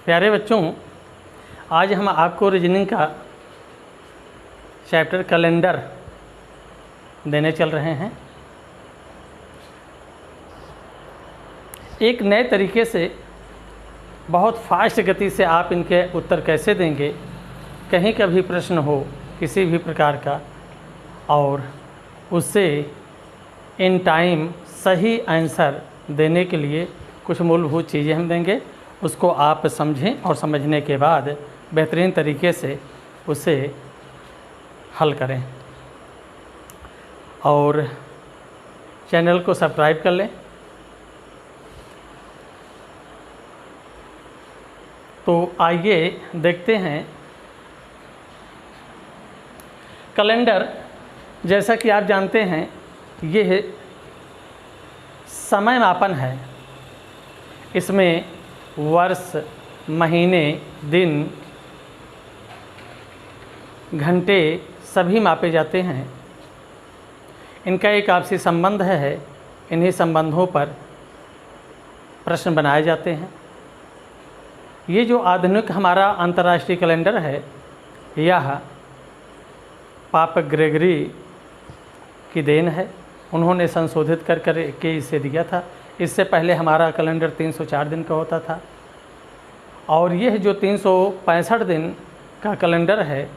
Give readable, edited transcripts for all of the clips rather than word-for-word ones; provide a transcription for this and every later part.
प्यारे बच्चों, आज हम आपको रीजनिंग का चैप्टर कैलेंडर देने चल रहे हैं। एक नए तरीके से बहुत फास्ट गति से आप इनके उत्तर कैसे देंगे, कहीं का भी प्रश्न हो किसी भी प्रकार का, और उससे इन टाइम सही आंसर देने के लिए कुछ मूलभूत चीज़ें हम देंगे। उसको आप समझें और समझने के बाद बेहतरीन तरीके से उसे हल करें। और चैनल को सब्सक्राइब कर लें। तो आइए देखते हैं। कैलेंडर, जैसा कि आप जानते हैं, ये समय मापन है। इसमें वर्ष, महीने, दिन, घंटे सभी मापे जाते हैं। इनका एक आपसी संबंध है। इन्हीं संबंधों पर प्रश्न बनाए जाते हैं। ये जो आधुनिक हमारा अंतर्राष्ट्रीय कैलेंडर है, यह पाप ग्रेगरी की देन है। उन्होंने संशोधित कर के इसे दिया था। इससे पहले हमारा कैलेंडर 304 दिन का होता था, और यह जो 365 दिन का कैलेंडर है,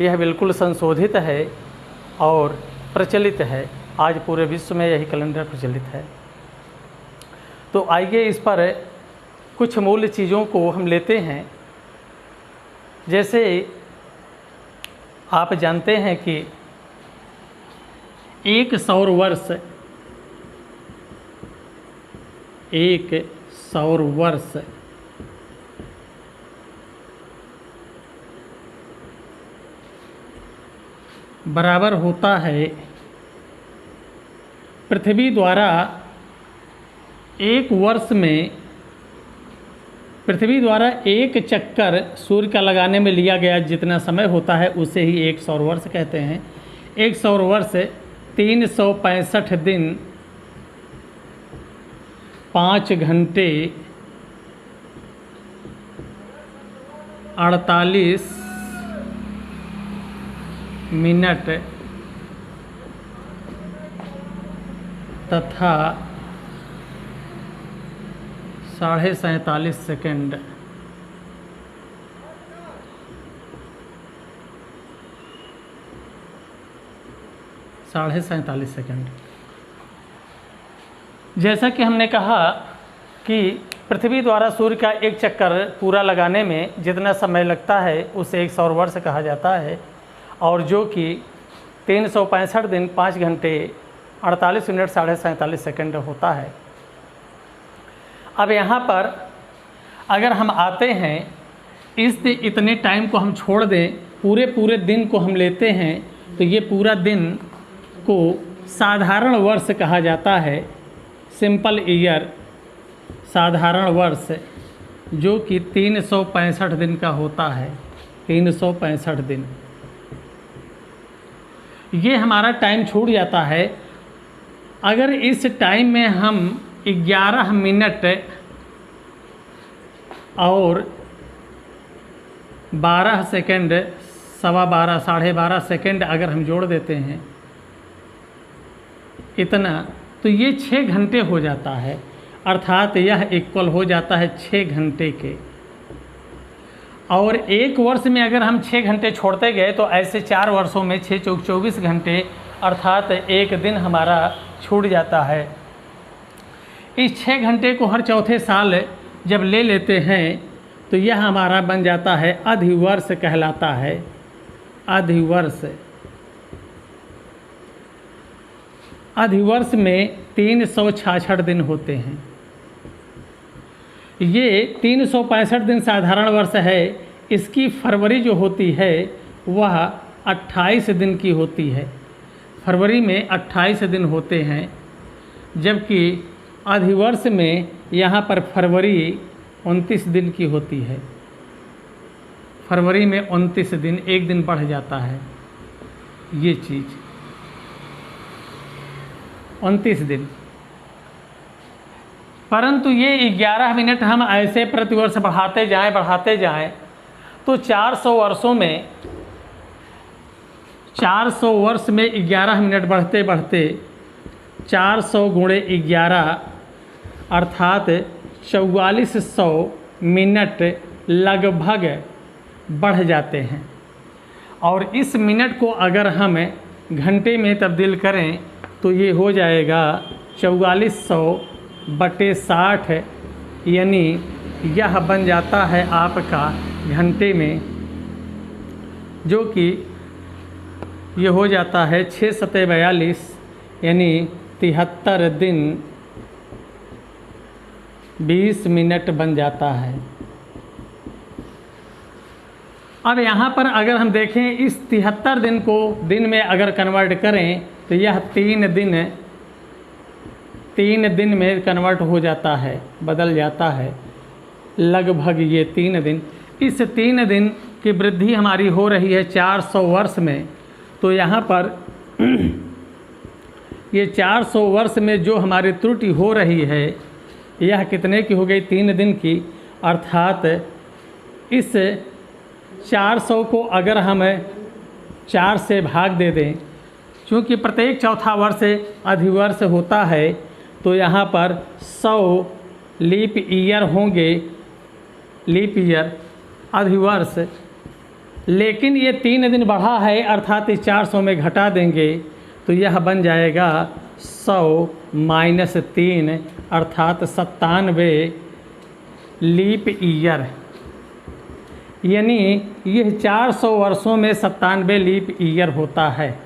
यह बिल्कुल संशोधित है और प्रचलित है। आज पूरे विश्व में यही कैलेंडर प्रचलित है। तो आइए इस पर कुछ मूल चीज़ों को हम लेते हैं। जैसे आप जानते हैं कि एक सौर वर्ष बराबर होता है पृथ्वी द्वारा एक वर्ष में, पृथ्वी द्वारा एक चक्कर सूर्य का लगाने में लिया गया जितना समय होता है उसे ही एक सौर वर्ष कहते हैं। एक सौर वर्ष 365 दिन 5 घंटे 48 मिनट तथा 47.5 सेकंड। जैसा कि हमने कहा कि पृथ्वी द्वारा सूर्य का एक चक्कर पूरा लगाने में जितना समय लगता है उसे एक सौर वर्ष कहा जाता है, और जो कि 365 दिन 5 घंटे 48 मिनट 47.5 सेकंड होता है। अब यहाँ पर अगर हम आते हैं, इतने टाइम को हम छोड़ दें, पूरे दिन को हम लेते हैं, तो ये पूरा दिन को साधारण वर्ष कहा जाता है। सिंपल ईयर, साधारण वर्ष, जो कि 365 दिन का होता है। 365 दिन ये हमारा टाइम छूट जाता है। अगर इस टाइम में हम 11 मिनट और 12 सेकंड, 12.25 12.5 सेकंड अगर हम जोड़ देते हैं इतना, तो ये 6 घंटे हो जाता है। अर्थात यह इक्वल हो जाता है 6 घंटे के। और एक वर्ष में अगर हम 6 घंटे छोड़ते गए तो ऐसे 4 वर्षों में 6 चौक 24 घंटे, अर्थात एक दिन हमारा छूट जाता है। इस 6 घंटे को हर चौथे साल जब ले लेते हैं तो यह हमारा बन जाता है अधिवर्ष कहलाता है। अधिवर्ष, अधिवर्ष में 366 दिन होते हैं। ये 365 दिन साधारण वर्ष है। इसकी फरवरी जो होती है वह 28 दिन की होती है। फरवरी में 28 दिन होते हैं, जबकि अधिवर्ष में यहाँ पर फरवरी 29 दिन की होती है। फरवरी में 29 दिन, एक दिन बढ़ जाता है। ये चीज़ 29 दिन। परंतु ये 11 मिनट हम ऐसे प्रतिवर्ष बढ़ाते जाएं तो 400 वर्ष में 11 मिनट बढ़ते बढ़ते 400 गुणे 11 अर्थात 4400 मिनट लगभग बढ़ जाते हैं। और इस मिनट को अगर हम घंटे में तब्दील करें तो ये हो जाएगा 4400/60, यानी यह बन जाता है आपका घंटे में, जो कि ये हो जाता है 6 सते 42, यानी 73 दिन 20 मिनट बन जाता है। अब यहाँ पर अगर हम देखें इस 73 दिन को दिन में अगर कन्वर्ट करें तो यह 3 दिन में कन्वर्ट हो जाता है, बदल जाता है लगभग ये 3 दिन। इस 3 दिन की वृद्धि हमारी हो रही है 400 वर्ष में, तो यहाँ पर ये 400 वर्ष में जो हमारी त्रुटि हो रही है यह कितने की हो गई? 3 दिन की। अर्थात इस 400 को अगर हम 4 से भाग दे दें, क्योंकि प्रत्येक चौथा वर्ष अधिवर्ष होता है, तो यहाँ पर 100 लीप ईयर होंगे, लीप ईयर अधिवर्ष। लेकिन ये 3 दिन बढ़ा है, अर्थात इस 400 में घटा देंगे तो यह बन जाएगा 100 - 3 अर्थात 97 लीप ईयर। यानी यह 400 वर्षों में 97 लीप ईयर होता है।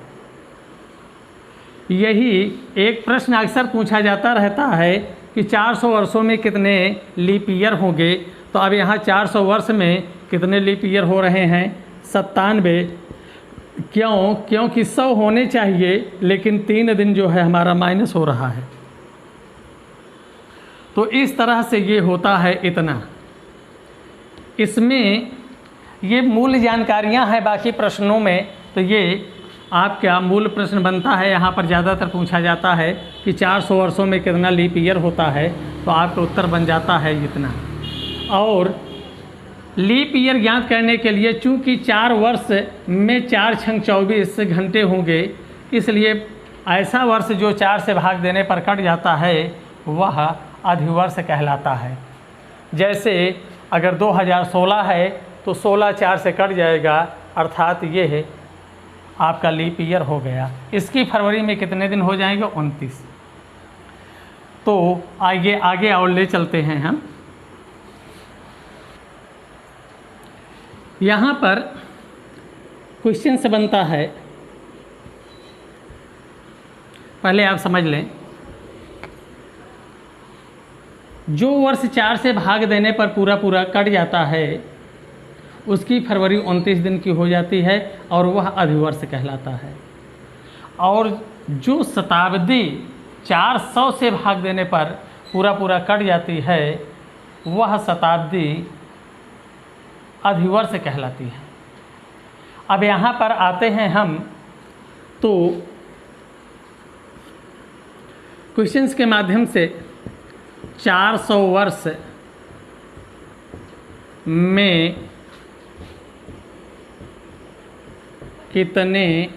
यही एक प्रश्न अक्सर पूछा जाता रहता है कि 400 वर्षों में कितने लीप ईयर होंगे। तो अब यहाँ 400 वर्ष में कितने लीप ईयर हो रहे हैं? 97। क्योंकि 100 होने चाहिए, लेकिन 3 दिन जो है हमारा माइनस हो रहा है। तो इस तरह से ये होता है इतना। इसमें ये मूल जानकारियां हैं, बाकी प्रश्नों में तो ये आपका मूल प्रश्न बनता है। यहाँ पर ज़्यादातर पूछा जाता है कि 400 वर्षों में कितना लीप ईयर होता है, तो आपका उत्तर बन जाता है इतना। और लीप ईयर ज्ञात करने के लिए चूँकि 4 वर्ष में 4 × 24 घंटे होंगे, इसलिए ऐसा वर्ष जो 4 से भाग देने पर कट जाता है वह अधिवर्ष कहलाता है। जैसे अगर 2016 है तो 16 4 से कट जाएगा, अर्थात ये है आपका लीप ईयर हो गया। इसकी फरवरी में कितने दिन हो जाएंगे? 29। तो आगे और ले चलते हैं हम। यहाँ पर क्वेश्चन से बनता है, पहले आप समझ लें, जो वर्ष 4 से भाग देने पर पूरा कट जाता है उसकी फरवरी 29 दिन की हो जाती है और वह अधिवर्ष कहलाता है। और जो शताब्दी 400 से भाग देने पर पूरा कट जाती है वह शताब्दी अधिवर्ष कहलाती है। अब यहाँ पर आते हैं हम, तो क्वेश्चंस के माध्यम से 400 वर्ष में कितने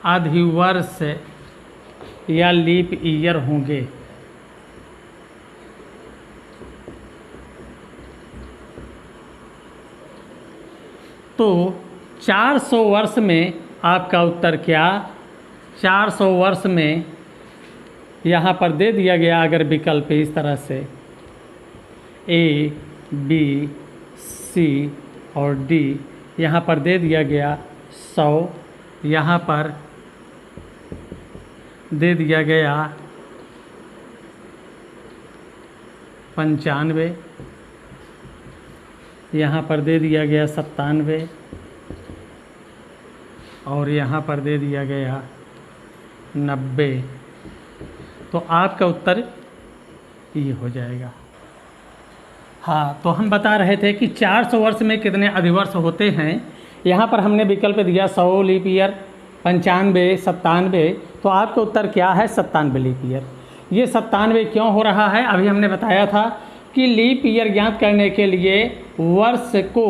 अधिवर्ष या लीप ईयर होंगे? तो 400 वर्ष में आपका उत्तर क्या? 400 वर्ष में यहाँ पर दे दिया गया अगर विकल्प इस तरह से A, B, C और D, यहाँ पर दे दिया गया 100, यहाँ पर दे दिया गया 95, यहाँ पर दे दिया गया 97 और यहाँ पर दे दिया गया 90। तो आपका उत्तर ये हो जाएगा। हाँ, तो हम बता रहे थे कि 400 वर्ष में कितने अधिवर्ष होते हैं। यहाँ पर हमने विकल्प दिया 100 लीप ईयर, 95, 97। तो आपका उत्तर क्या है? 97 लीप ईयर। ये 97 क्यों हो रहा है? अभी हमने बताया था कि लीप ईयर ज्ञात करने के लिए वर्ष को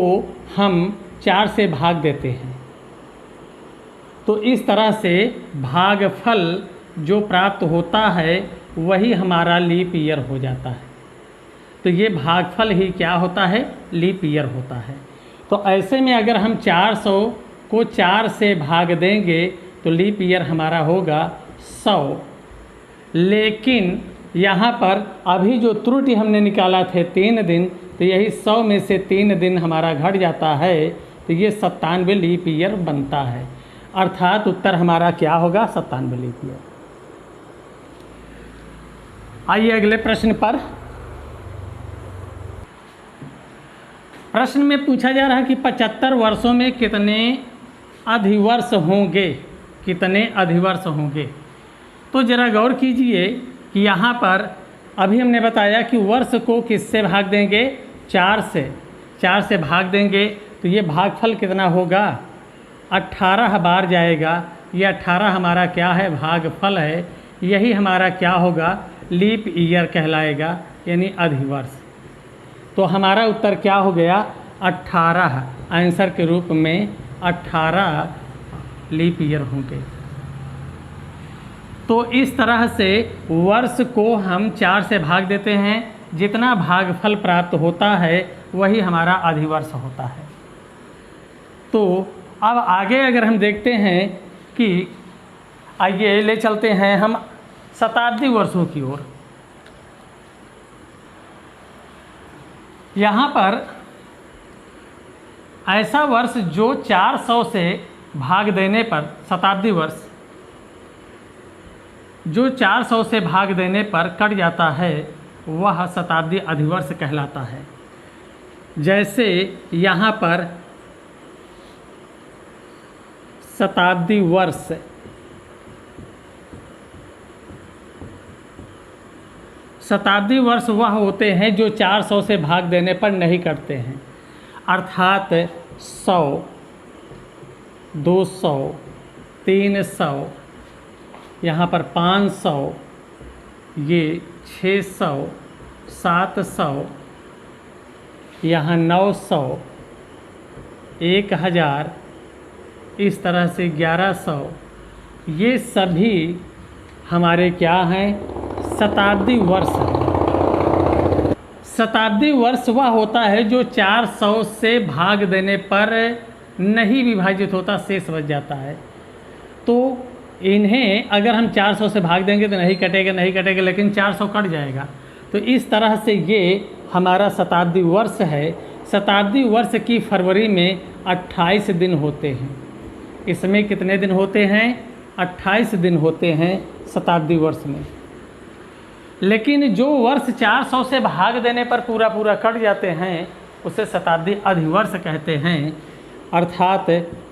हम 4 से भाग देते हैं, तो इस तरह से भागफल जो प्राप्त होता है वही हमारा लीप ईयर हो जाता है। तो ये भागफल ही क्या होता है? लीप ईयर होता है। तो ऐसे में अगर हम 400 को 4 से भाग देंगे तो लीप ईयर हमारा होगा 100। लेकिन यहाँ पर अभी जो त्रुटि हमने निकाला थे 3 दिन, तो यही 100 में से 3 दिन हमारा घट जाता है, तो ये 97 लीप ईयर बनता है। अर्थात उत्तर हमारा क्या होगा? 97 लीप ईयर। आइए अगले प्रश्न पर। प्रश्न में पूछा जा रहा है कि 75 वर्षों में कितने अधिवर्ष होंगे? कितने अधिवर्ष होंगे? तो ज़रा गौर कीजिए कि यहाँ पर अभी हमने बताया कि वर्ष को किससे भाग देंगे? 4 से। 4 से भाग देंगे तो ये भागफल कितना होगा? 18 बार जाएगा। ये 18 हमारा क्या है? भागफल है। यही हमारा क्या होगा? लीप ईयर कहलाएगा, यानी अधिवर्ष। तो हमारा उत्तर क्या हो गया? 18। आंसर के रूप में 18 लीप ईयर होंगे। तो इस तरह से वर्ष को हम 4 से भाग देते हैं, जितना भागफल प्राप्त होता है वही हमारा अधिवर्ष होता है। तो अब आगे अगर हम देखते हैं कि आइए ले चलते हैं हम शताब्दी वर्षों की ओर। यहाँ पर ऐसा वर्ष जो 400 से भाग देने पर, शताब्दी वर्ष जो 400 से भाग देने पर कट जाता है वह शताब्दी अधिवर्ष कहलाता है। जैसे यहाँ पर शताब्दी वर्ष शताब्दी वर्ष वह होते हैं जो 400 से भाग देने पर नहीं कटते हैं। अर्थात 100, 200, 300, यहाँ पर 500, ये 600, 700, यहाँ 900, 1000, इस तरह से 1100, ये सभी हमारे क्या हैं? शताब्दी वर्ष है। शताब्दी वर्ष वह होता है जो 400 से भाग देने पर नहीं विभाजित होता, शेष बच जाता है। तो इन्हें अगर हम 400 से भाग देंगे तो नहीं कटेगा, लेकिन 400 कट जाएगा। तो इस तरह से ये हमारा शताब्दी वर्ष है। शताब्दी वर्ष की फरवरी में 28 दिन होते हैं। इसमें कितने दिन होते हैं? 28 दिन होते हैं शताब्दी वर्ष में। लेकिन जो वर्ष 400 से भाग देने पर पूरा कट जाते हैं उसे शताब्दी अधिवर्ष कहते हैं। अर्थात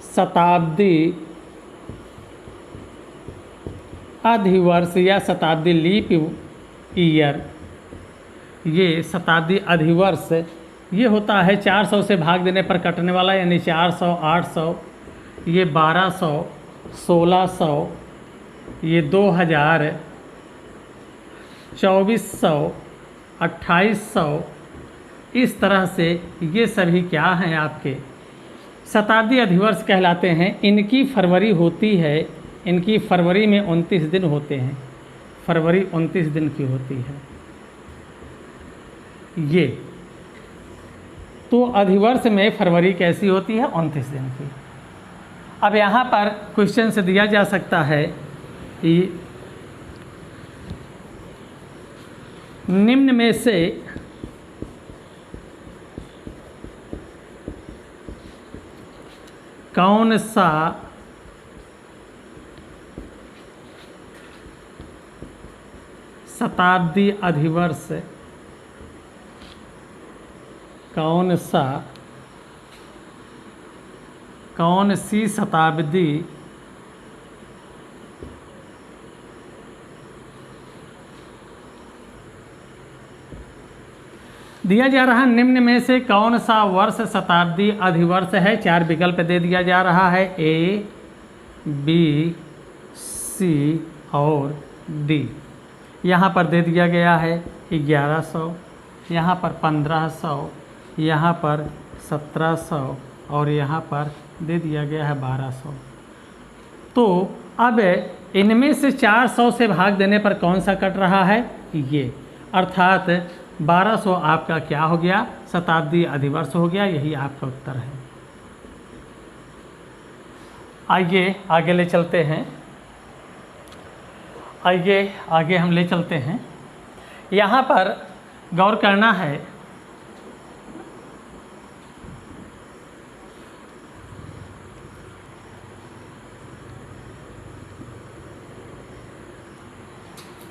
शताब्दी अधिवर्ष या शताब्दी लीप ईयर, ये शताब्दी अधिवर्ष ये होता है 400 से भाग देने पर कटने वाला, यानी 400, 800, ये 1200, 1600, ये 2000, 2400, 2800, इस तरह से ये सभी क्या हैं? आपके शताब्दी अधिवर्ष कहलाते हैं। इनकी फरवरी होती है, इनकी फरवरी में 29 दिन होते हैं। फरवरी 29 दिन की होती है ये। तो अधिवर्ष में फरवरी कैसी होती है? 29 दिन की। अब यहाँ पर क्वेश्चन से दिया जा सकता है कि निम्न में से कौन सा शताब्दी अधिवर्ष, कौन सी शताब्दी दिया जा रहा है, निम्न में से कौन सा वर्ष शताब्दी अधिवर्ष है? 4 विकल्प दे दिया जा रहा है, A, B, C और D। यहाँ पर दे दिया गया है 1100, यहाँ पर 1500, यहाँ पर 1700 और यहाँ पर दे दिया गया है 1200। तो अब इनमें से 400 से भाग देने पर कौन सा कट रहा है? ये, अर्थात 1200 आपका क्या हो गया? शताब्दी अधिवर्ष हो गया। यही आपका उत्तर है। आइए आगे ले चलते हैं। आइए आगे हम ले चलते हैं। यहाँ पर गौर करना है,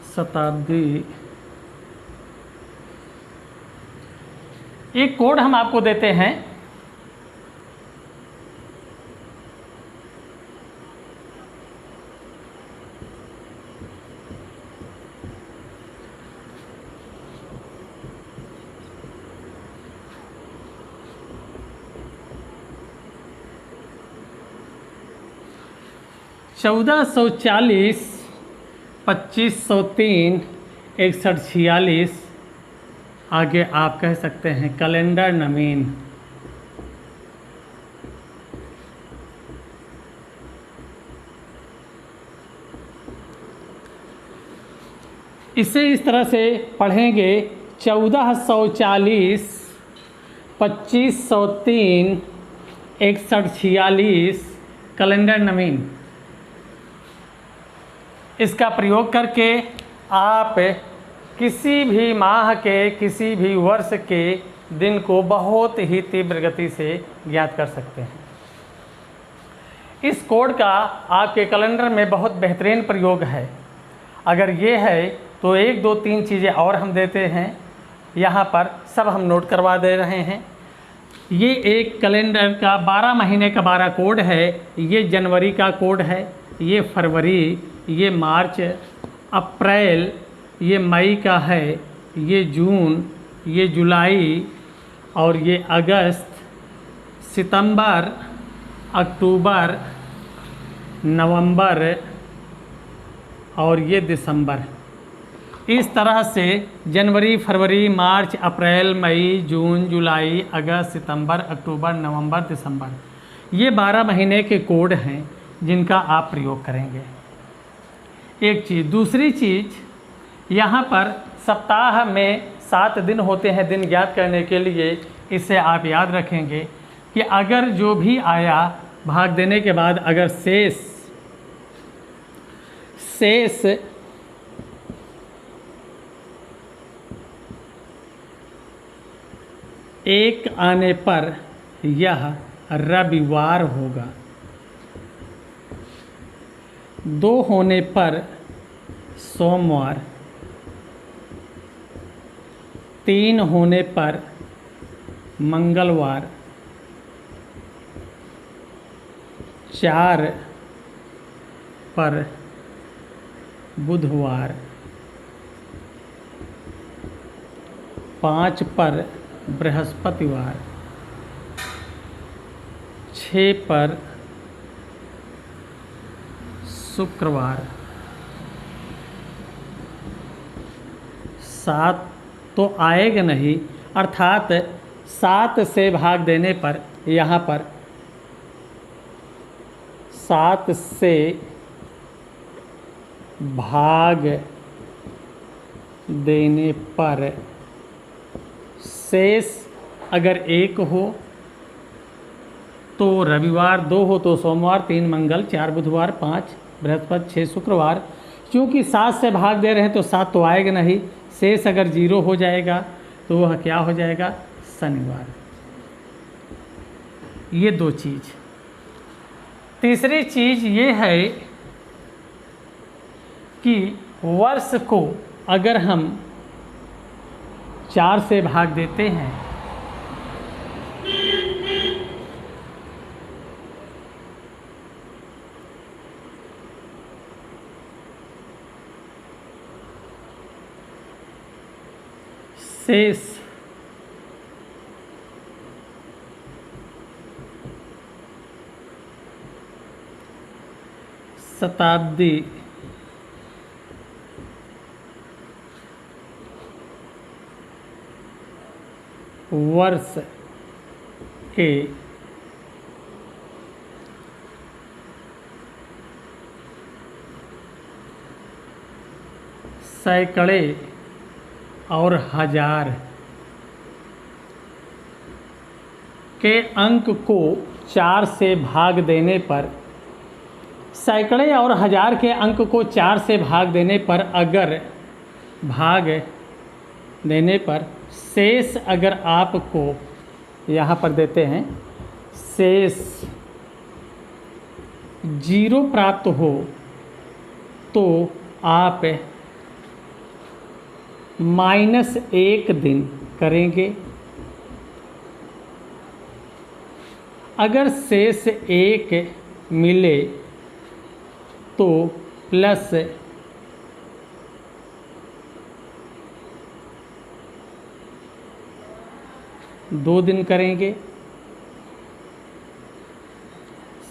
शताब्दी, एक कोड हम आपको देते हैं। चौदह 140, 2503, 6146, आगे आप कह सकते हैं कैलेंडर नवीन। इसे इस तरह से पढ़ेंगे 1440, 2503, 6146, कैलेंडर नवीन। इसका प्रयोग करके आप किसी भी माह के, किसी भी वर्ष के दिन को बहुत ही तीव्र गति से ज्ञात कर सकते हैं। इस कोड का आपके कैलेंडर में बहुत बेहतरीन प्रयोग है। अगर ये है तो 1 2 3 चीज़ें और हम देते हैं, यहाँ पर सब हम नोट करवा दे रहे हैं। ये एक कैलेंडर का 12 महीने का 12 कोड है। ये जनवरी का कोड है, ये फरवरी, ये मार्च, अप्रैल, ये मई का है, ये जून, ये जुलाई और ये अगस्त, सितंबर, अक्टूबर, नवंबर और ये दिसंबर। इस तरह से जनवरी, फरवरी, मार्च, अप्रैल, मई, जून, जुलाई, अगस्त, सितंबर, अक्टूबर, नवंबर, दिसंबर, ये 12 महीने के कोड हैं जिनका आप प्रयोग करेंगे। एक चीज़। दूसरी चीज़, यहाँ पर सप्ताह में 7 दिन होते हैं दिन ज्ञात करने के लिए। इसे आप याद रखेंगे कि अगर जो भी आया भाग देने के बाद अगर शेष एक आने पर यह रविवार होगा, 2 होने पर सोमवार, 3 होने पर मंगलवार, 4 पर बुधवार, 5 पर बृहस्पतिवार, 6 पर शुक्रवार, 7 तो आएगा नहीं, अर्थात 7 से भाग देने पर यहाँ पर 7 से भाग देने पर शेष अगर 1 हो तो रविवार, 2 हो तो सोमवार, 3 मंगल, 4 बुधवार, 5 बृहस्पति, 6 शुक्रवार। क्योंकि 7 से भाग दे रहे हैं तो 7 तो आएगा नहीं, शेष अगर 0 हो जाएगा तो वह क्या हो जाएगा? शनिवार। ये 2 चीज़। तीसरी चीज़ ये है कि वर्ष को अगर हम 4 से भाग देते हैं शेष शताब्दी वर्ष के सैकड़े और हजार के अंक को 4 से भाग देने पर, सैकड़े और हजार के अंक को 4 से भाग देने पर, अगर भाग देने पर शेष अगर आपको यहाँ पर देते हैं शेष 0 प्राप्त हो तो आप -1 दिन करेंगे। अगर शेष 1 मिले तो प्लस दो दिन करेंगे,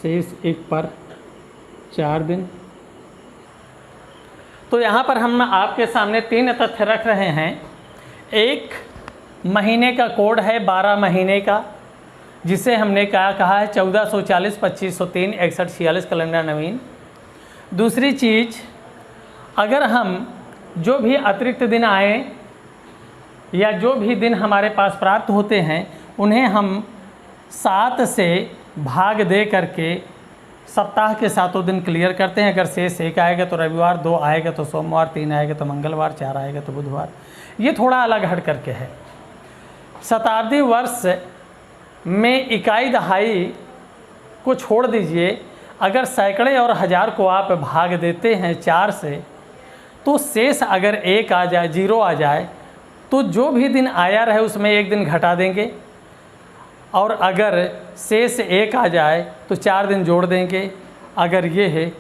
शेष 1 पर 4 दिन। तो यहाँ पर हम आपके सामने 3 तथ्य रख रहे हैं। एक महीने का कोड है 12 महीने का, जिसे हमने कहा है 1440, 2503, 61, 46 कैलेंडर नवीन। दूसरी चीज़, अगर हम जो भी अतिरिक्त दिन आए या जो भी दिन हमारे पास प्राप्त होते हैं उन्हें हम 7 से भाग दे करके सप्ताह के 7 दिन क्लियर करते हैं। अगर शेष 1 आएगा तो रविवार, 2 आएगा तो सोमवार, 3 आएगा तो मंगलवार, 4 आएगा तो बुधवार। ये थोड़ा अलग हट करके है। शताब्दी वर्ष में इकाई दहाई को छोड़ दीजिए, अगर सैकड़े और हज़ार को आप भाग देते हैं 4 से तो शेष अगर 1 आ जाए, 0 आ जाए तो जो भी दिन आया रहे उसमें 1 दिन घटा देंगे, और अगर शेष 1 आ जाए तो 4 दिन जोड़ देंगे। अगर ये है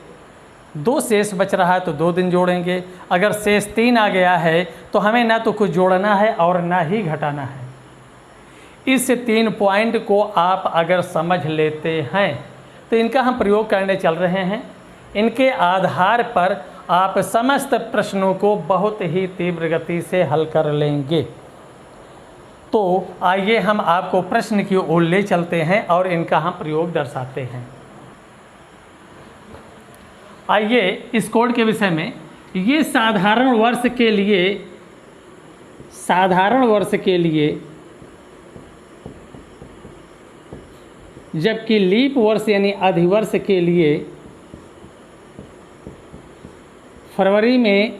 2 शेष बच रहा है तो 2 दिन जोड़ेंगे। अगर शेष 3 आ गया है तो हमें ना तो कुछ जोड़ना है और ना ही घटाना है। इस 3 पॉइंट को आप अगर समझ लेते हैं तो इनका हम प्रयोग करने चल रहे हैं। इनके आधार पर आप समस्त प्रश्नों को बहुत ही तीव्र गति से हल कर लेंगे। तो आइए हम आपको प्रश्न की ओर ले चलते हैं और इनका हम प्रयोग दर्शाते हैं। आइए इस कोड के विषय में, ये साधारण वर्ष के लिए जबकि लीप वर्ष यानी अधिवर्ष के लिए फरवरी में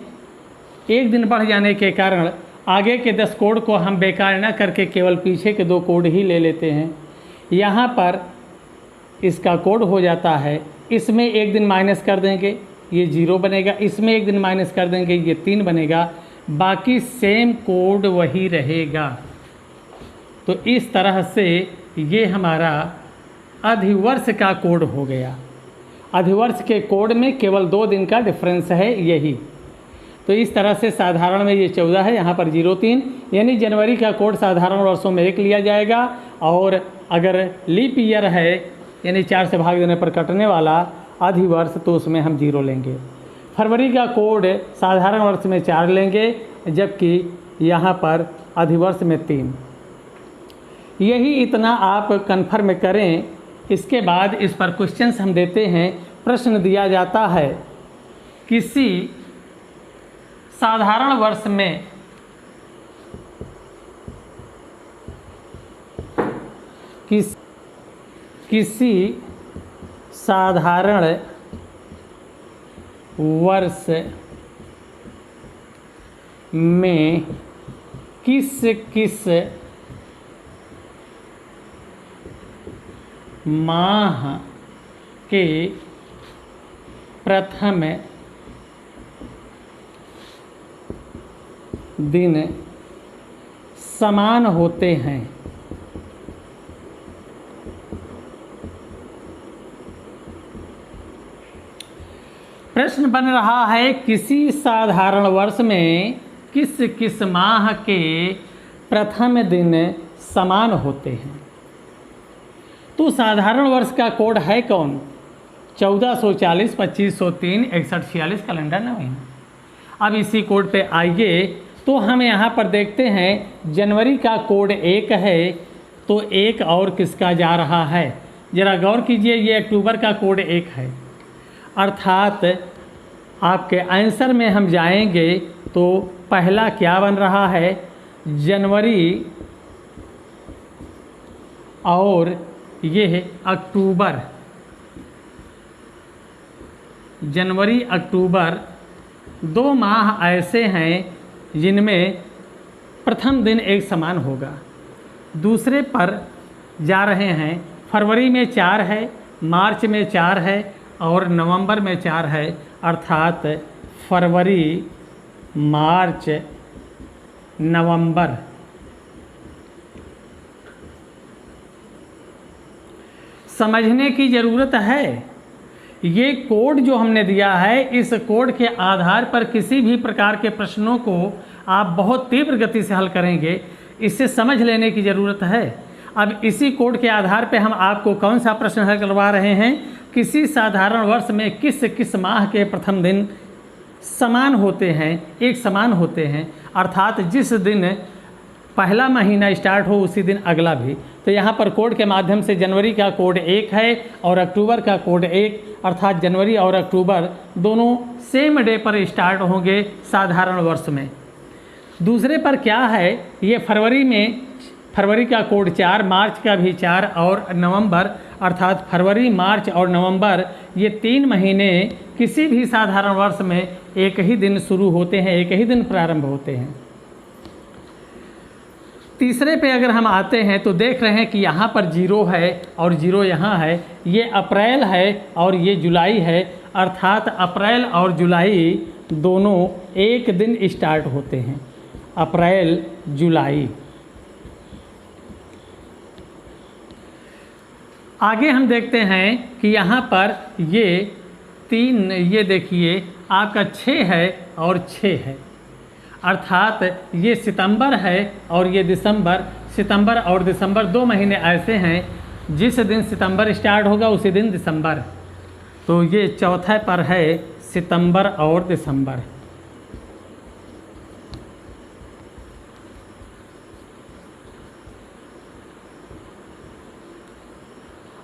1 दिन बढ़ जाने के कारण आगे के 10 कोड को हम बेकार न करके केवल पीछे के 2 कोड ही ले लेते हैं। यहाँ पर इसका कोड हो जाता है, इसमें 1 दिन माइनस कर देंगे, ये 0 बनेगा, इसमें 1 दिन माइनस कर देंगे, ये 3 बनेगा, बाकी सेम कोड वही रहेगा। तो इस तरह से ये हमारा अधिवर्ष का कोड हो गया। अधिवर्ष के कोड में केवल 2 दिन का डिफरेंस है यही। तो इस तरह से साधारण में ये 14 है, यहाँ पर 03, यानी जनवरी का कोड साधारण वर्षों में 1 लिया जाएगा, और अगर लीप ईयर है यानी 4 से भाग देने पर कटने वाला अधिवर्ष तो उसमें हम 0 लेंगे। फरवरी का कोड साधारण वर्ष में 4 लेंगे, जबकि यहाँ पर अधिवर्ष में 3। यही इतना आप कन्फर्म करें। इसके बाद इस पर क्वेश्चंस हम देते हैं। प्रश्न दिया जाता है, किसी साधारण वर्ष में किसी साधारण वर्ष में किस किस माह के प्रथम दिन समान होते हैं। प्रश्न बन रहा है, किसी साधारण वर्ष में किस किस माह के प्रथम दिन समान होते हैं। तो साधारण वर्ष का कोड है कौन? 1440, 2503, 61, 46 कैलेंडर नवीन। अब इसी कोड पे आइए तो हम यहाँ पर देखते हैं जनवरी का कोड 1 है, तो 1 और किसका जा रहा है, ज़रा गौर कीजिए, ये अक्टूबर का कोड 1 है। अर्थात आपके आंसर में हम जाएंगे तो पहला क्या बन रहा है, जनवरी और ये है अक्टूबर। जनवरी अक्टूबर 2 माह ऐसे हैं जिनमें प्रथम दिन एक समान होगा। दूसरे पर जा रहे हैं, फरवरी में 4 है, मार्च में 4 है और नवंबर में 4 है। अर्थात फरवरी, मार्च, नवंबर। समझने की ज़रूरत है, ये कोड जो हमने दिया है, इस कोड के आधार पर किसी भी प्रकार के प्रश्नों को आप बहुत तीव्र गति से हल करेंगे, इससे समझ लेने की ज़रूरत है। अब इसी कोड के आधार पर हम आपको कौन सा प्रश्न हल करवा रहे हैं, किसी साधारण वर्ष में किस किस माह के प्रथम दिन समान होते हैं, एक समान होते हैं। अर्थात जिस दिन पहला महीना स्टार्ट हो उसी दिन अगला भी। तो यहाँ पर कोड के माध्यम से जनवरी का कोड 1 है और अक्टूबर का कोड 1, अर्थात जनवरी और अक्टूबर दोनों सेम डे पर स्टार्ट होंगे साधारण वर्ष में। दूसरे पर क्या है, ये फरवरी में, फरवरी का कोड 4, मार्च का भी 4 और नवंबर, अर्थात फरवरी, मार्च और नवंबर ये 3 महीने किसी भी साधारण वर्ष में एक ही दिन शुरू होते हैं, एक ही दिन प्रारंभ होते हैं। तीसरे पे अगर हम आते हैं तो देख रहे हैं कि यहाँ पर 0 है और 0 यहाँ है, ये अप्रैल है और ये जुलाई है। अर्थात अप्रैल और जुलाई दोनों एक दिन स्टार्ट होते हैं, अप्रैल जुलाई। आगे हम देखते हैं कि यहाँ पर ये 3, ये देखिए आपका 6 है और 6 है। अर्थात ये सितंबर है और ये दिसंबर। सितंबर और दिसंबर 2 महीने ऐसे हैं जिस दिन सितंबर स्टार्ट होगा उसी दिन दिसंबर। तो ये चौथे पर है सितंबर और दिसंबर।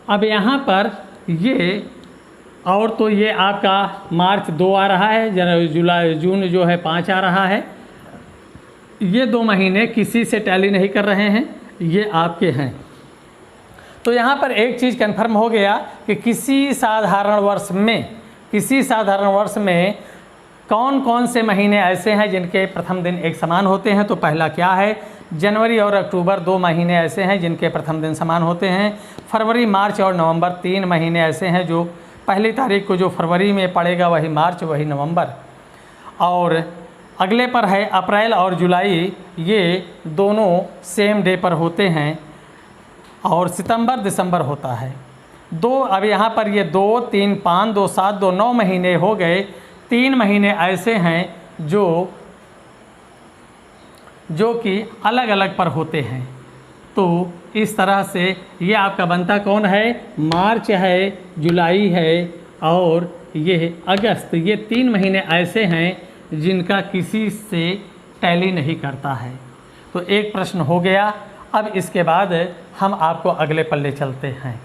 अब यहाँ पर ये और तो ये आपका मार्च 2 आ रहा है, जुलाई, जून जो है 5 आ रहा है। ये 2 महीने किसी से टैली नहीं कर रहे हैं, ये आपके हैं। तो यहाँ पर एक चीज़ कन्फर्म हो गया कि किसी साधारण वर्ष में कौन कौन से महीने ऐसे हैं जिनके प्रथम दिन एक समान होते हैं। तो पहला क्या है, जनवरी और अक्टूबर 2 महीने ऐसे हैं जिनके प्रथम दिन समान होते हैं। फरवरी, मार्च और नवंबर 3 महीने ऐसे हैं जो पहली तारीख को जो फरवरी में पड़ेगा वही मार्च, वही नवंबर। और अगले पर है अप्रैल और जुलाई, ये दोनों सेम डे पर होते हैं। और सितंबर, दिसंबर होता है 2। अब यहाँ पर ये 2, 3, 5, 2, 7, 2, 9 महीने हो गए। 3 महीने ऐसे हैं जो कि अलग अलग पर होते हैं। तो इस तरह से ये आपका बनता कौन है, मार्च है, जुलाई है और ये है अगस्त। ये 3 महीने ऐसे हैं जिनका किसी से टैली नहीं करता है। तो एक प्रश्न हो गया। अब इसके बाद हम आपको अगले पल्ले चलते हैं।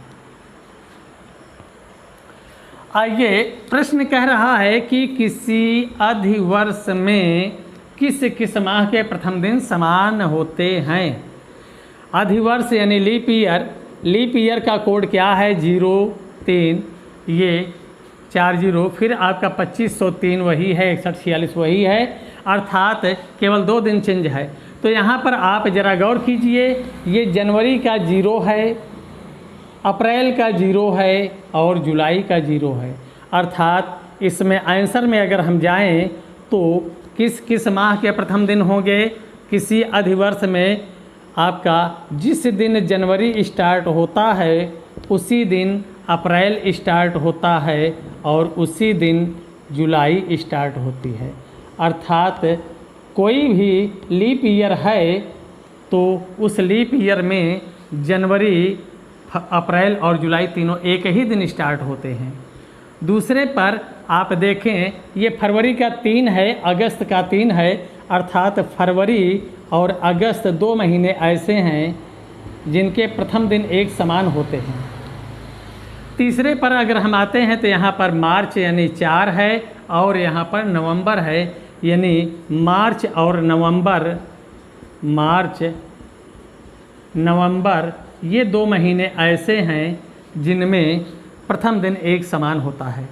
आइए, प्रश्न कह रहा है कि किसी अधिवर्ष में किस किस माह के प्रथम दिन समान होते हैं। अधिवर्ष यानी लीप ईयर। लीप ईयर का कोड क्या है, 03, ये 40, फिर आपका 2503 वही है, 6146 वही है। अर्थात केवल 2 दिन चेंज है। तो यहाँ पर आप ज़रा गौर कीजिए, ये जनवरी का 0 है, अप्रैल का 0 है और जुलाई का 0 है। अर्थात इसमें आंसर में अगर हम जाएं तो किस किस माह के प्रथम दिन होंगे, किसी अधिवर्ष में आपका जिस दिन जनवरी स्टार्ट होता है उसी दिन अप्रैल स्टार्ट होता है और उसी दिन जुलाई स्टार्ट होती है। अर्थात कोई भी लीप ईयर है तो उस लीप ईयर में जनवरी, अप्रैल और जुलाई तीनों एक ही दिन स्टार्ट होते हैं। दूसरे पर आप देखें, ये फरवरी का 3 है, अगस्त का 3 है। अर्थात फरवरी और अगस्त 2 महीने ऐसे हैं जिनके प्रथम दिन एक समान होते हैं। तीसरे पर अगर हम आते हैं तो यहाँ पर मार्च यानी 4 है और यहाँ पर नवंबर है, यानी मार्च और नवंबर ये 2 महीने ऐसे हैं जिनमें प्रथम दिन एक समान होता है।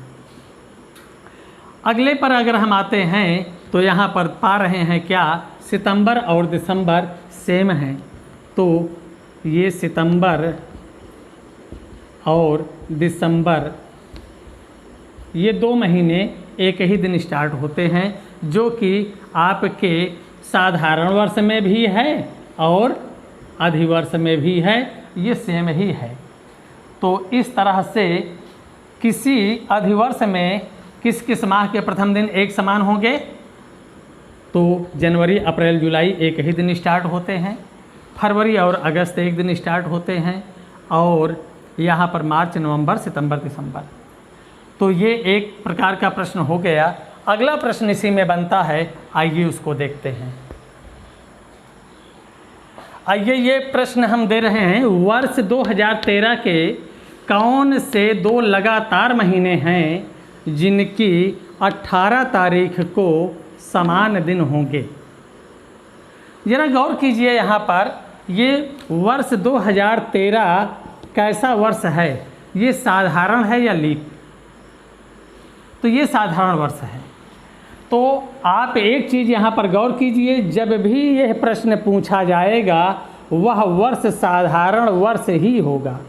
अगले पर अगर हम आते हैं तो यहाँ पर पा रहे हैं क्या, सितंबर और दिसंबर सेम हैं, तो ये सितंबर और दिसंबर ये 2 महीने एक ही दिन स्टार्ट होते हैं, जो कि आपके साधारण वर्ष में भी है और अधिवर्ष में भी है, ये सेम ही है। तो इस तरह से किसी अधिवर्ष में किस किस माह के प्रथम दिन एक समान होंगे, तो जनवरी अप्रैल जुलाई एक ही दिन स्टार्ट होते हैं, फरवरी और अगस्त एक दिन स्टार्ट होते हैं, और यहाँ पर मार्च नवंबर सितंबर दिसंबर। तो ये एक प्रकार का प्रश्न हो गया। अगला प्रश्न इसी में बनता है, आइए उसको देखते हैं। आइए ये प्रश्न हम दे रहे हैं, वर्ष 2013 के कौन से 2 लगातार महीने हैं जिनकी 18 तारीख को समान दिन होंगे। जरा गौर कीजिए, यहाँ पर ये वर्ष 2013 कैसा वर्ष है, ये साधारण है या लीप, तो ये साधारण वर्ष है। तो आप एक चीज़ यहाँ पर गौर कीजिए, जब भी यह प्रश्न पूछा जाएगा वह वर्ष साधारण वर्ष ही होगा,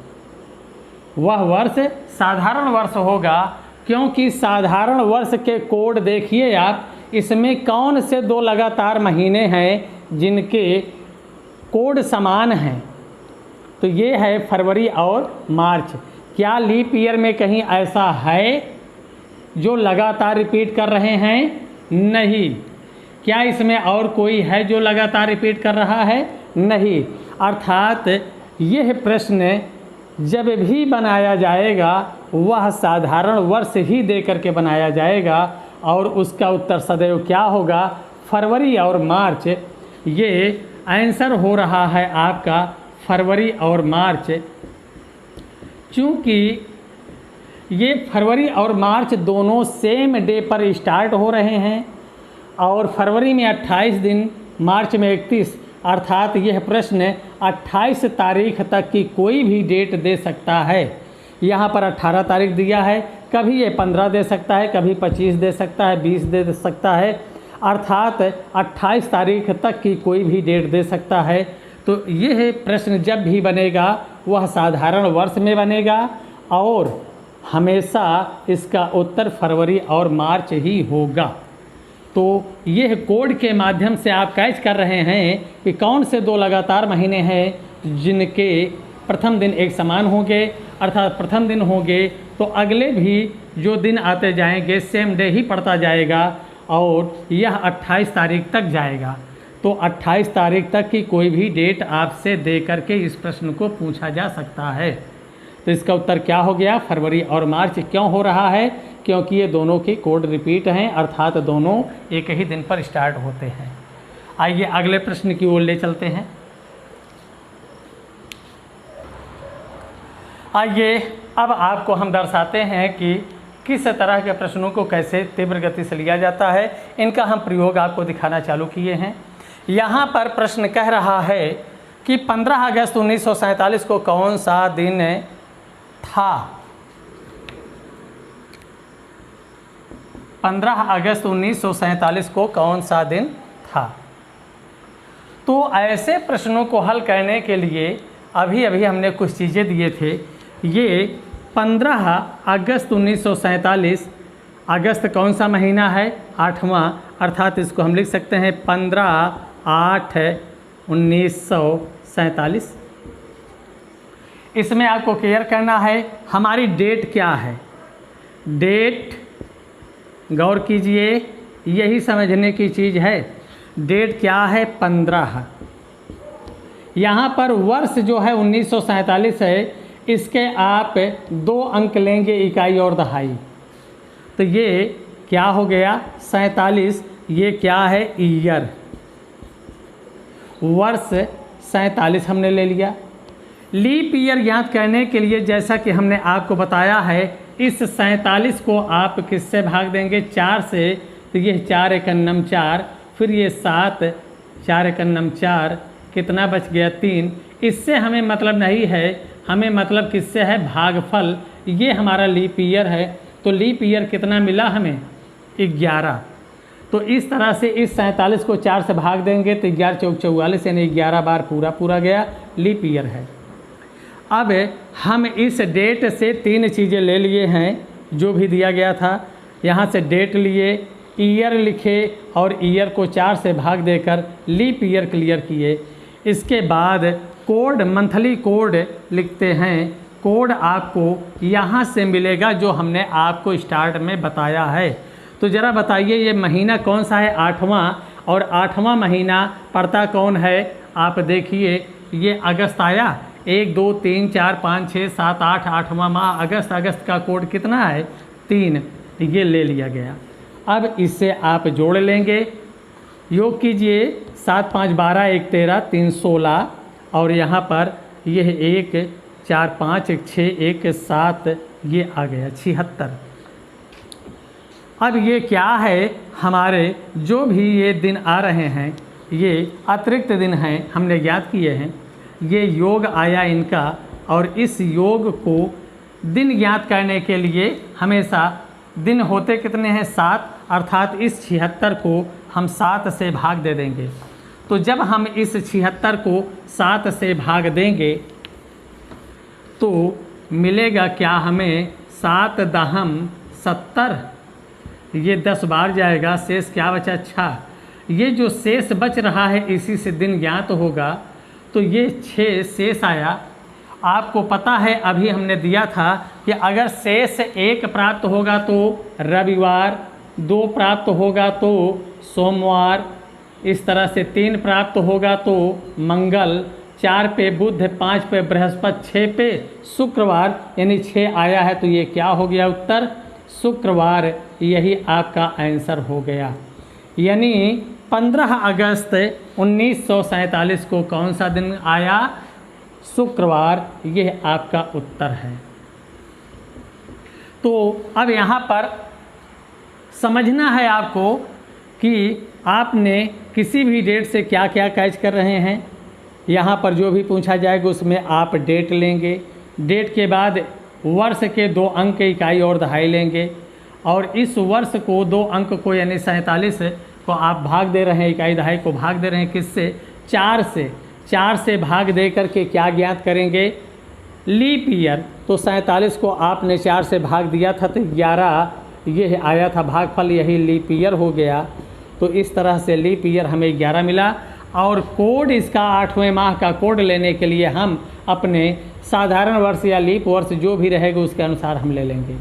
वह वर्ष साधारण वर्ष होगा, क्योंकि साधारण वर्ष के कोड देखिए आप, इसमें कौन से 2 लगातार महीने हैं जिनके कोड समान हैं, तो ये है फरवरी और मार्च। क्या लीप ईयर में कहीं ऐसा है जो लगातार रिपीट कर रहे हैं? नहीं। क्या इसमें और कोई है जो लगातार रिपीट कर रहा है? नहीं। अर्थात यह प्रश्न जब भी बनाया जाएगा वह साधारण वर्ष ही दे करके बनाया जाएगा, और उसका उत्तर सदैव क्या होगा, फरवरी और मार्च। ये आंसर हो रहा है आपका फरवरी और मार्च, चूँकि ये फरवरी और मार्च दोनों सेम डे पर स्टार्ट हो रहे हैं, और फरवरी में 28 दिन, मार्च में 31, अर्थात यह प्रश्न 28 तारीख तक की कोई भी डेट दे सकता है। यहाँ पर 18 तारीख दिया है, कभी ये 15 दे सकता है, कभी 25 दे सकता है, 20 दे सकता है, अर्थात 28 तारीख तक की कोई भी डेट दे सकता है। तो यह प्रश्न जब भी बनेगा वह साधारण वर्ष में बनेगा, और हमेशा इसका उत्तर फरवरी और मार्च ही होगा। तो यह कोड के माध्यम से आप कैच कर रहे हैं कि कौन से 2 लगातार महीने हैं जिनके प्रथम दिन एक समान होंगे, अर्थात प्रथम दिन होंगे तो अगले भी जो दिन आते जाएंगे सेम डे ही पड़ता जाएगा, और यह 28 तारीख तक जाएगा। तो 28 तारीख तक की कोई भी डेट आपसे दे करके इस प्रश्न को पूछा जा सकता है। तो इसका उत्तर क्या हो गया, फरवरी और मार्च। क्यों हो रहा है, क्योंकि ये दोनों के कोड रिपीट हैं, अर्थात दोनों एक ही दिन पर स्टार्ट होते हैं। आइए अगले प्रश्न की ओर ले चलते हैं। आइए अब आपको हम दर्शाते हैं कि किस तरह के प्रश्नों को कैसे तीव्र गति से लिया जाता है। इनका हम प्रयोग आपको दिखाना चालू किए हैं। यहाँ पर प्रश्न कह रहा है कि 15 अगस्त 1947 को कौन सा दिन था। 15 अगस्त 1947 को कौन सा दिन था। तो ऐसे प्रश्नों को हल करने के लिए अभी हमने कुछ चीज़ें दिए थे। ये 15 अगस्त 1947, अगस्त कौन सा महीना है, 8वां, अर्थात इसको हम लिख सकते हैं 15/8/1947। इसमें आपको क्लियर करना है हमारी डेट क्या है। डेट गौर कीजिए, यही समझने की चीज़ है। डेट क्या है, 15। यहाँ पर वर्ष जो है 1947 है, इसके आप 2 अंक लेंगे, इकाई और दहाई, तो ये क्या हो गया 47। ये क्या है, ईयर। वर्ष 47 हमने ले लिया। लीप ईयर ज्ञात करने के लिए जैसा कि हमने आपको बताया है, इस 47 को आप किससे भाग देंगे? 4 से। तो ये 4 × 9 4, फिर ये 7, 4 × 9 4, कितना बच गया? 3। इससे हमें मतलब नहीं है, हमें मतलब किससे है? भागफल। ये हमारा लीप ईयर है। तो लीप ईयर कितना मिला हमें? 11। तो इस तरह से इस 47 को 4 से भाग देंगे तो 11 × 4 = 44, यानी 11 बार पूरा गया, लीप ईयर है। अब हम इस डेट से 3 चीज़ें ले लिए हैं जो भी दिया गया था। यहाँ से डेट लिए, ईयर लिखे और ईयर को 4 से भाग देकर लीप ईयर क्लियर किए। इसके बाद कोड, मंथली कोड लिखते हैं। कोड आपको यहाँ से मिलेगा जो हमने आपको स्टार्ट में बताया है। तो ज़रा बताइए ये महीना कौन सा है? 8वां। और 8वां महीना पड़ता कौन है? आप देखिए, ये अगस्त आया। 1 2 3 4 5 6 7 8, 8वां माह अगस्त। अगस्त का कोड कितना है? 3। ये ले लिया गया। अब इससे आप जोड़ लेंगे, योग कीजिए। 7 5 12, 1 13, 3 16, और यहाँ पर यह 1 4 5 1 6 1 7, ये आ गया 76। अब ये क्या है? हमारे जो भी ये दिन आ रहे हैं, ये अतिरिक्त दिन हैं, हमने ज्ञात किए हैं। ये योग आया इनका, और इस योग को दिन ज्ञात करने के लिए हमेशा दिन होते कितने हैं? 7, अर्थात इस 76 को हम 7 से भाग दे देंगे। तो जब हम इस 76 को 7 से भाग देंगे तो मिलेगा क्या हमें? 7 दहम 70, ये 10 बार जाएगा, शेष क्या बचा? 6। ये जो शेष बच रहा है इसी से दिन ज्ञात होगा। तो ये 6 शेष आया। आपको पता है अभी हमने दिया था कि अगर शेष 1 प्राप्त होगा तो रविवार, 2 प्राप्त होगा तो सोमवार, इस तरह से 3 प्राप्त होगा तो मंगल, 4 पे बुध, 5 पे बृहस्पति, 6 पे शुक्रवार, यानी 6 आया है। तो ये क्या हो गया उत्तर? शुक्रवार। यही आपका आंसर हो गया। यानी 15 अगस्त 1947 को कौन सा दिन आया? शुक्रवार। यह आपका उत्तर है। तो अब यहाँ पर समझना है आपको कि आपने किसी भी डेट से क्या क्या कैच कर रहे हैं। यहाँ पर जो भी पूछा जाएगा उसमें आप डेट लेंगे। डेट के बाद वर्ष के 2 अंक इकाई और दहाई लेंगे, और इस वर्ष को 2 अंक को यानी 47 को आप भाग दे रहे हैं, इकाई दहाई को भाग दे रहे हैं किससे? 4 से। 4 से भाग दे करके क्या ज्ञात करेंगे? Leap year. तो 47 को आपने 4 से भाग दिया था तो 11 ये आया था भागफल, यही लीप ईयर हो गया। तो इस तरह से लीप ईयर हमें 11 मिला। और कोड इसका 8वें माह का कोड लेने के लिए हम अपने साधारण वर्ष या लीप वर्ष जो भी रहेगा उसके अनुसार हम ले लेंगे।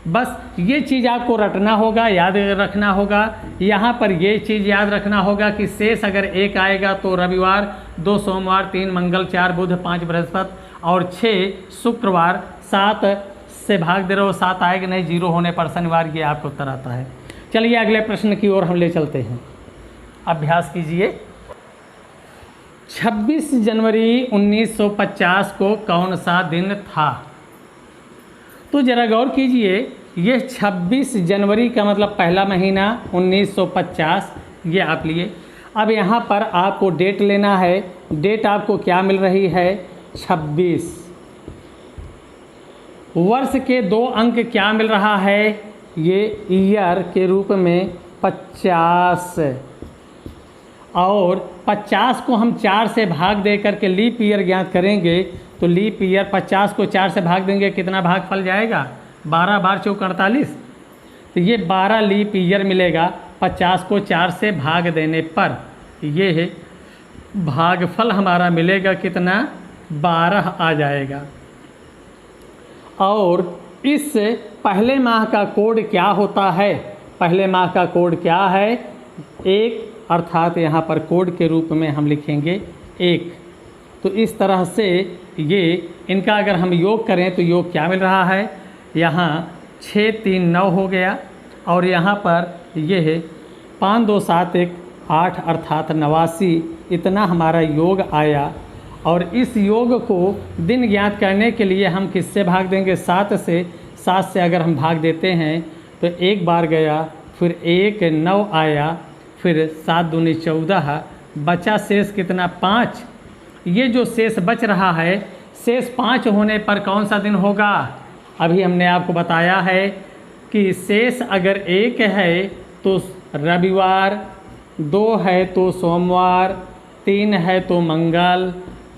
बस ये चीज़ आपको रटना होगा, याद रखना होगा। यहाँ पर ये चीज़ याद रखना होगा कि शेष अगर 1 आएगा तो रविवार, 2 सोमवार, 3 मंगल, 4 बुध, 5 बृहस्पति और 6 शुक्रवार। 7 से भाग दे रहे हो, 7 आएगा नहीं, 0 होने पर शनिवार, ये आपको उत्तर आता है। चलिए अगले प्रश्न की ओर हम ले चलते हैं। अभ्यास कीजिए। 26 जनवरी 1950 को कौन सा दिन था? तो जरा गौर कीजिए, ये 26 जनवरी का मतलब पहला महीना 1950, ये आप लिए। अब यहाँ पर आपको डेट लेना है। डेट आपको क्या मिल रही है? 26। वर्ष के 2 अंक क्या मिल रहा है? ये ईयर के रूप में 50, और 50 को हम 4 से भाग दे करके लीप ईयर ज्ञात करेंगे। तो लीप ईयर 50 को 4 से भाग देंगे, कितना भागफल जाएगा? 12 बार 4 48। तो ये 12 लीप ईयर मिलेगा 50 को 4 से भाग देने पर। ये है भागफल हमारा मिलेगा कितना? 12 आ जाएगा। और इस पहले माह का कोड क्या होता है? पहले माह का कोड क्या है? 1, अर्थात यहाँ पर कोड के रूप में हम लिखेंगे 1। तो इस तरह से ये इनका अगर हम योग करें तो योग क्या मिल रहा है? यहाँ 6 3 9 हो गया, और यहाँ पर ये है 5 2 7 1 8, अर्थात 89। इतना हमारा योग आया। और इस योग को दिन ज्ञात करने के लिए हम किससे भाग देंगे? 7 से। 7 से अगर हम भाग देते हैं तो एक बार गया, फिर 1 9 आया, फिर 7 दूनी 14, बचा शेष कितना? 5। ये जो शेष बच रहा है, शेष 5 होने पर कौन सा दिन होगा? अभी हमने आपको बताया है कि शेष अगर 1 है तो रविवार, 2 है तो सोमवार, 3 है तो मंगल,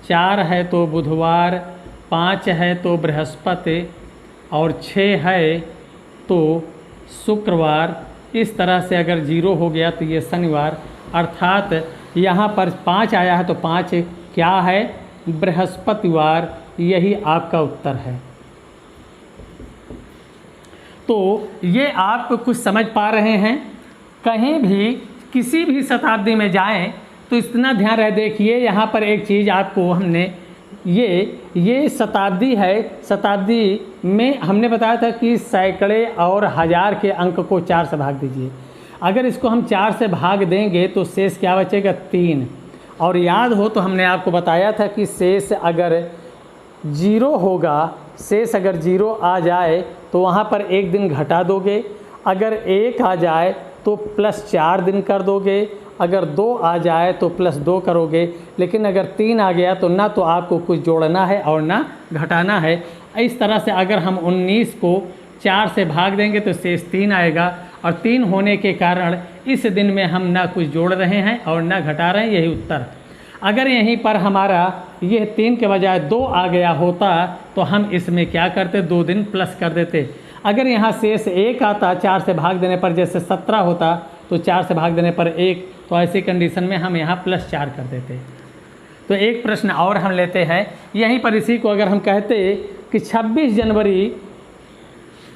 4 है तो बुधवार, 5 है तो बृहस्पति और 6 है तो शुक्रवार। इस तरह से अगर 0 हो गया तो ये शनिवार। अर्थात यहाँ पर 5 आया है तो 5 क्या है? बृहस्पतिवार। यही आपका उत्तर है। तो ये आप कुछ समझ पा रहे हैं? कहीं भी किसी भी शताब्दी में जाएं तो इतना ध्यान रहे। देखिए यहाँ पर एक चीज़ आपको हमने ये शताब्दी है। शताब्दी में हमने बताया था कि सैकड़े और हज़ार के अंक को 4 से भाग दीजिए। अगर इसको हम 4 से भाग देंगे तो शेष क्या बचेगा? 3। और याद हो तो हमने आपको बताया था कि शेष अगर 0 होगा, शेष अगर 0 आ जाए तो वहाँ पर 1 दिन घटा दोगे। अगर 1 आ जाए तो +4 दिन कर दोगे। अगर 2 आ जाए तो +2 करोगे। लेकिन अगर 3 आ गया तो ना तो आपको कुछ जोड़ना है और ना घटाना है। इस तरह से अगर हम 19 को 4 से भाग देंगे तो शेष 3 आएगा। और 3 होने के कारण इस दिन में हम ना कुछ जोड़ रहे हैं और ना घटा रहे हैं। यही उत्तर। अगर यहीं पर हमारा यह 3 के बजाय 2 आ गया होता तो हम इसमें क्या करते? 2 दिन प्लस कर देते। अगर यहाँ शेष 1 आता 4 से भाग देने पर, जैसे 17 होता तो 4 से भाग देने पर 1, तो ऐसी कंडीशन में हम यहाँ +4 कर देते। तो एक प्रश्न और हम लेते हैं यहीं पर। इसी को अगर हम कहते कि 26 जनवरी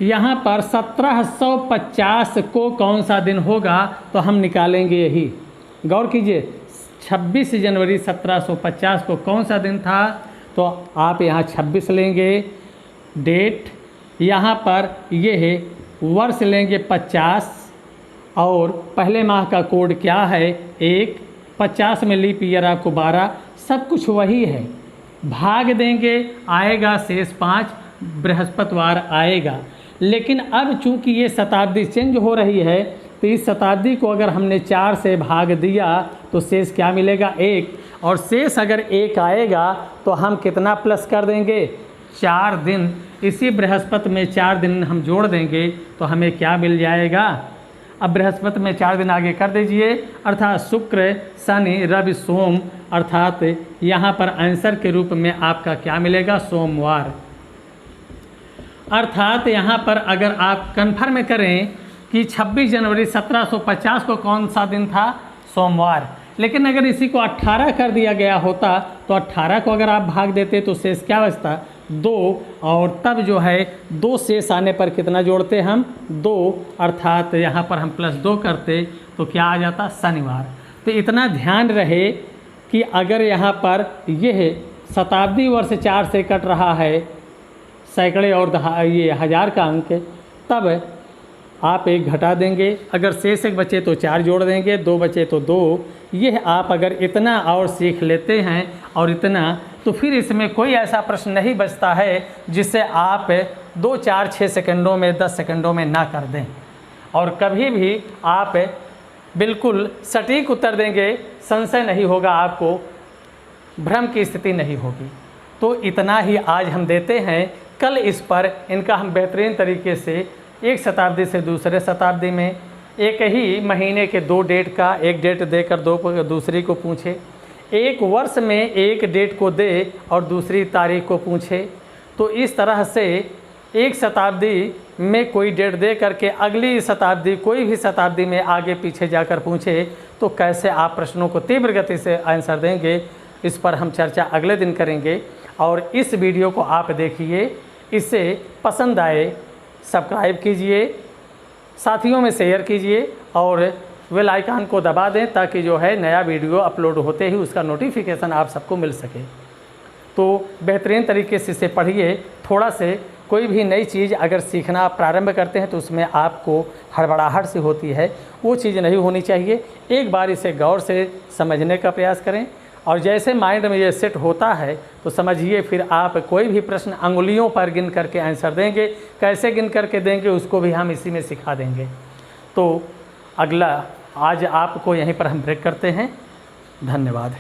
यहाँ पर 1750 को कौन सा दिन होगा, तो हम निकालेंगे यही। गौर कीजिए, 26 जनवरी 1750 को कौन सा दिन था? तो आप यहाँ 26 लेंगे डेट, यहाँ पर ये है वर्ष लेंगे 50 और पहले माह का कोड क्या है? 1। 50 में लीप ईयर आपको 12, सब कुछ वही है। भाग देंगे, आएगा शेष 5, बृहस्पतिवार आएगा। लेकिन अब चूंकि ये शताब्दी चेंज हो रही है तो इस शताब्दी को अगर हमने 4 से भाग दिया तो शेष क्या मिलेगा? 1। और शेष अगर 1 आएगा तो हम कितना प्लस कर देंगे? 4 दिन। इसी बृहस्पति में 4 दिन हम जोड़ देंगे तो हमें क्या मिल जाएगा? अब बृहस्पति में 4 दिन आगे कर दीजिए, अर्थात शुक्र, शनि, रवि, सोम। अर्थात यहाँ पर आंसर के रूप में आपका क्या मिलेगा? सोमवार। अर्थात यहाँ पर अगर आप कन्फर्म करें कि 26 जनवरी 1750 को कौन सा दिन था? सोमवार। लेकिन अगर इसी को 18 कर दिया गया होता तो 18 को अगर आप भाग देते तो शेष क्या बचता? 2। और तब जो है 2 शेष आने पर कितना जोड़ते हम? 2। अर्थात यहाँ पर हम +2 करते तो क्या आ जाता? शनिवार। तो इतना ध्यान रहे कि अगर यहाँ पर यह शताब्दी वर्ष 4 से कट रहा है, सैकड़े और ये हज़ार का अंक, तब आप 1 घटा देंगे। अगर शेष 1 बचे तो 4 जोड़ देंगे, 2 बचे तो 2। यह आप अगर इतना और सीख लेते हैं और इतना, तो फिर इसमें कोई ऐसा प्रश्न नहीं बचता है जिसे आप 2, 4, 6 सेकंडों में, 10 सेकंडों में ना कर दें। और कभी भी आप बिल्कुल सटीक उत्तर देंगे, संशय नहीं होगा, आपको भ्रम की स्थिति नहीं होगी। तो इतना ही आज हम देते हैं। कल इस पर इनका हम बेहतरीन तरीके से एक शताब्दी से दूसरे शताब्दी में एक ही महीने के 2 डेट का, एक डेट देकर दूसरी को पूछे, एक वर्ष में एक डेट को दे और दूसरी तारीख को पूछे। तो इस तरह से एक शताब्दी में कोई डेट दे करके अगली शताब्दी, कोई भी शताब्दी में आगे पीछे जाकर पूछे तो कैसे आप प्रश्नों को तीव्र गति से आंसर देंगे, इस पर हम चर्चा अगले दिन करेंगे। और इस वीडियो को आप देखिए, इसे पसंद आए सब्सक्राइब कीजिए, साथियों में शेयर कीजिए और बेल आइकन को दबा दें ताकि जो है नया वीडियो अपलोड होते ही उसका नोटिफिकेशन आप सबको मिल सके। तो बेहतरीन तरीके से इसे पढ़िए, थोड़ा से कोई भी नई चीज़ अगर सीखना प्रारंभ करते हैं तो उसमें आपको हड़बड़ाहट सी होती है, वो चीज़ नहीं होनी चाहिए। एक बार इसे गौर से समझने का प्रयास करें और जैसे माइंड में ये सेट होता है तो समझिए फिर आप कोई भी प्रश्न अंगुलियों पर गिन करके आंसर देंगे। कैसे गिन करके देंगे उसको भी हम इसी में सिखा देंगे। तो अगला आज आपको यहीं पर हम ब्रेक करते हैं। धन्यवाद।